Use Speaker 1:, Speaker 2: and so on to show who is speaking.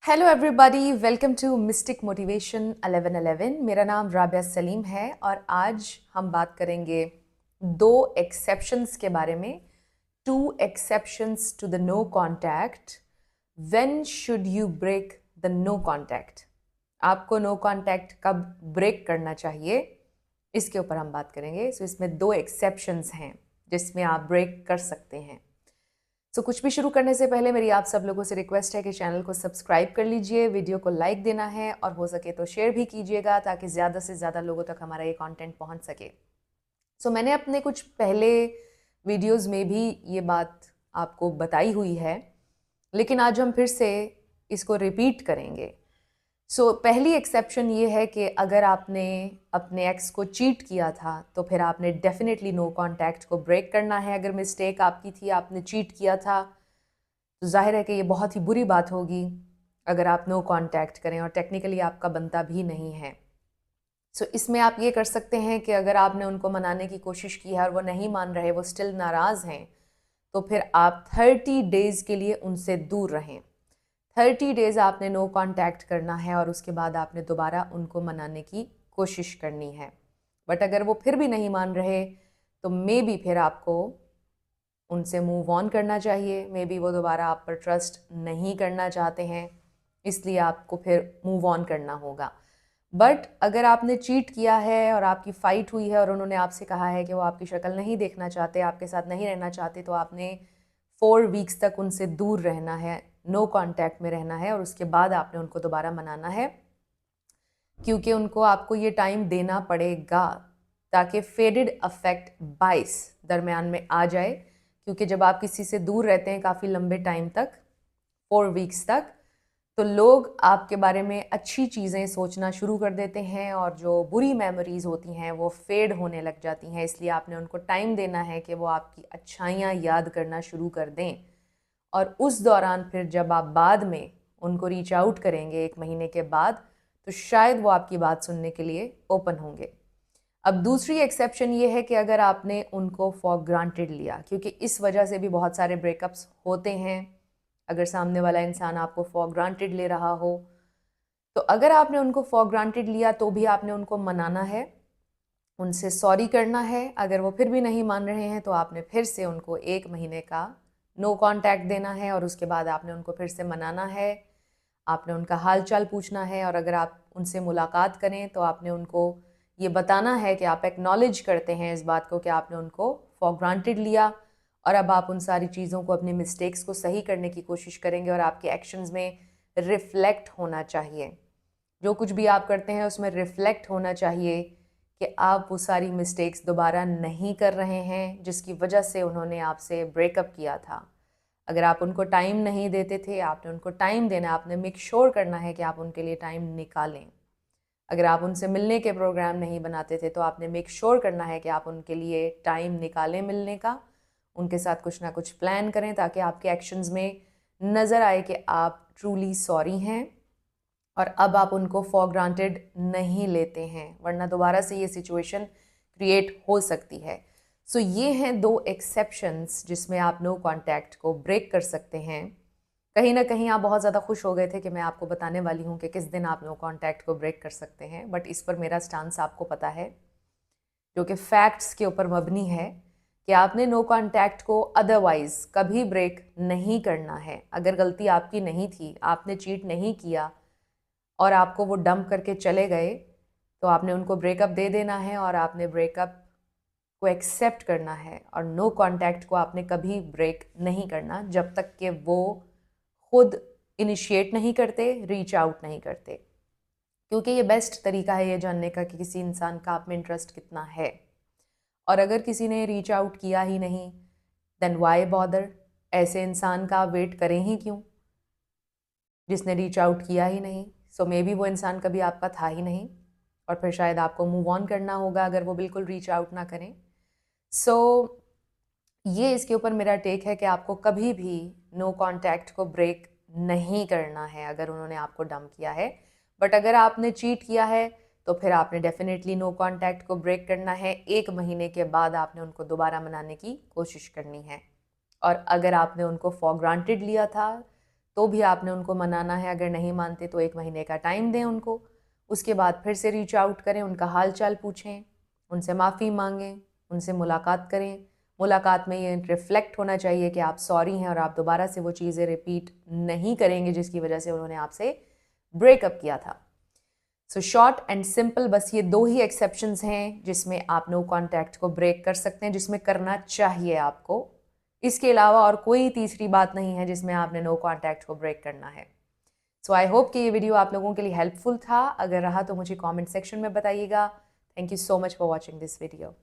Speaker 1: Hello everybody, welcome to mystic motivation 1111। मेरा नाम राबिया सलीम है और आज हम बात करेंगे दो एक्सेप्शंस के बारे में। Two exceptions to the no contact. When should you break the no contact? आपको नो कॉन्टैक्ट कब ब्रेक करना चाहिए, इसके ऊपर हम बात करेंगे। सो इसमें दो एक्सेप्शंस हैं जिसमें आप ब्रेक कर सकते हैं। कुछ भी शुरू करने से पहले मेरी आप सब लोगों से रिक्वेस्ट है कि चैनल को सब्सक्राइब कर लीजिए, वीडियो को लाइक देना है और हो सके तो शेयर भी कीजिएगा ताकि ज़्यादा से ज़्यादा लोगों तक हमारा ये कंटेंट पहुंच सके। मैंने अपने कुछ पहले वीडियोस में भी ये बात आपको बताई हुई है, लेकिन आज हम फिर से इसको रिपीट करेंगे। पहली एक्सेप्शन ये है कि अगर आपने अपने एक्स को चीट किया था तो फिर आपने डेफिनेटली नो कॉन्टैक्ट को ब्रेक करना है। अगर मिस्टेक आपकी थी, आपने चीट किया था, तो जाहिर है कि ये बहुत ही बुरी बात होगी अगर आप नो कॉन्टैक्ट करें, और टेक्निकली आपका बनता भी नहीं है। इसमें आप ये कर सकते हैं कि अगर आपने उनको मनाने की कोशिश की है और वो नहीं मान रहे, वो स्टिल नाराज़ हैं, तो फिर आप 30 डेज़ के लिए उनसे दूर रहें। 30 डेज़ आपने नो कॉन्टैक्ट करना है और उसके बाद आपने दोबारा उनको मनाने की कोशिश करनी है। बट अगर वो फिर भी नहीं मान रहे तो मे बी फिर आपको उनसे मूव ऑन करना चाहिए। मे बी वो दोबारा आप पर ट्रस्ट नहीं करना चाहते हैं, इसलिए आपको फिर मूव ऑन करना होगा। बट अगर आपने चीट किया है और आपकी फ़ाइट हुई है और उन्होंने आपसे कहा है कि वो आपकी शक्ल नहीं देखना चाहते, आपके साथ नहीं रहना चाहते, तो आपने 4 वीक्स तक उनसे दूर रहना है, नो कॉन्टैक्ट में रहना है और उसके बाद आपने उनको दोबारा मनाना है, क्योंकि उनको आपको ये टाइम देना पड़ेगा ताकि फेडेड अफेक्ट 22 दरमियान में आ जाए। क्योंकि जब आप किसी से दूर रहते हैं काफ़ी लंबे टाइम तक, 4 वीक्स तक, तो लोग आपके बारे में अच्छी चीज़ें सोचना शुरू कर देते हैं और जो बुरी मेमोरीज़ होती हैं वो फेड होने लग जाती हैं। इसलिए आपने उनको टाइम देना है कि वो आपकी अच्छाइयाँ याद करना शुरू कर दें, और उस दौरान फिर जब आप बाद में उनको रीच आउट करेंगे 1 महीने के बाद, तो शायद वो आपकी बात सुनने के लिए ओपन होंगे। अब दूसरी एक्सेप्शन ये है कि अगर आपने उनको फॉर ग्रांटेड लिया, क्योंकि इस वजह से भी बहुत सारे ब्रेकअप्स होते हैं। अगर सामने वाला इंसान आपको फॉर ग्रांटेड ले रहा हो, तो अगर आपने उनको फॉर ग्रांटेड लिया तो भी आपने उनको मनाना है, उनसे सॉरी करना है। अगर वो फिर भी नहीं मान रहे हैं तो आपने फिर से उनको 1 महीने का नो कॉन्टैक्ट देना है और उसके बाद आपने उनको फिर से मनाना है। आपने उनका हाल चाल पूछना है और अगर आप उनसे मुलाकात करें तो आपने उनको ये बताना है कि आप एक्नॉलेज करते हैं इस बात को कि आपने उनको फॉर ग्रांटेड लिया, और अब आप उन सारी चीज़ों को, अपने मिस्टेक्स को सही करने की कोशिश करेंगे और आपके एक्शंस में रिफ्लेक्ट होना चाहिए। जो कुछ भी आप करते हैं उसमें रिफ्लेक्ट होना चाहिए कि आप वो सारी मिस्टेक्स दोबारा नहीं कर रहे हैं जिसकी वजह से उन्होंने आपसे ब्रेकअप किया था। अगर आप उनको टाइम नहीं देते थे, आपने उनको टाइम देना, आपने मेक श्योर करना है कि आप उनके लिए टाइम निकालें। अगर आप उनसे मिलने के प्रोग्राम नहीं बनाते थे तो आपने मेक श्योर करना है कि आप उनके लिए टाइम निकालें मिलने का, उनके साथ कुछ ना कुछ प्लान करें ताकि आपके एक्शंस में नज़र आए कि आप ट्रूली सॉरी हैं और अब आप उनको फॉर ग्रांटेड नहीं लेते हैं, वरना दोबारा से ये सिचुएशन क्रिएट हो सकती है। ये हैं दो एक्सेप्शंस जिसमें आप नो कॉन्टैक्ट को ब्रेक कर सकते हैं। कहीं ना कहीं आप बहुत ज़्यादा खुश हो गए थे कि मैं आपको बताने वाली हूँ कि किस दिन आप नो कॉन्टैक्ट को ब्रेक कर सकते हैं, बट इस पर मेरा स्टांस आपको पता है, जो कि फैक्ट्स के ऊपर मबनी है कि आपने नो कॉन्टैक्ट को अदरवाइज कभी ब्रेक नहीं करना है। अगर गलती आपकी नहीं थी, आपने चीट नहीं किया और आपको वो डंप करके चले गए, तो आपने उनको ब्रेकअप दे देना है और आपने ब्रेकअप को एक्सेप्ट करना है, और नो कॉन्टैक्ट को आपने कभी ब्रेक नहीं करना जब तक कि वो खुद इनिशिएट नहीं करते, रीच आउट नहीं करते। क्योंकि ये बेस्ट तरीका है ये जानने का कि किसी इंसान का आप में इंटरेस्ट कितना है। और अगर किसी ने रीच आउट किया ही नहीं, देन वाई बॉदर? ऐसे इंसान का आप वेट करें ही क्यों जिसने रीच आउट किया ही नहीं? मे बी वो इंसान कभी आपका था ही नहीं और फिर शायद आपको मूव ऑन करना होगा अगर वो बिल्कुल रीच आउट ना करें। सो ये इसके ऊपर मेरा टेक है कि आपको कभी भी नो कॉन्टैक्ट को ब्रेक नहीं करना है अगर उन्होंने आपको डंप किया है। बट अगर आपने चीट किया है तो फिर आपने डेफिनेटली नो कॉन्टैक्ट को ब्रेक करना है। 1 महीने के बाद आपने उनको दोबारा मनाने की कोशिश करनी है। और अगर आपने उनको फॉर ग्रांटेड लिया था तो भी आपने उनको मनाना है। अगर नहीं मानते तो 1 महीने का टाइम दें उनको। उसके बाद फिर से रीच आउट करें, उनका हाल चाल पूछें, उनसे माफ़ी मांगें, उनसे मुलाकात करें। मुलाकात में ये रिफ्लेक्ट होना चाहिए कि आप सॉरी हैं और आप दोबारा से वो चीज़ें रिपीट नहीं करेंगे जिसकी वजह से उन्होंने आपसे ब्रेकअप किया था। सो शॉर्ट एंड सिंपल, बस ये 2 ही एक्सेप्शंस हैं जिसमें आप नो कॉन्टैक्ट को ब्रेक कर सकते हैं, जिसमें करना चाहिए आपको। इसके अलावा और कोई तीसरी बात नहीं है जिसमें आपने नो कॉन्टैक्ट को ब्रेक करना है। सो आई होप कि ये वीडियो आप लोगों के लिए हेल्पफुल था। अगर रहा तो मुझे कमेंट सेक्शन में बताइएगा। Thank you so much for watching this video.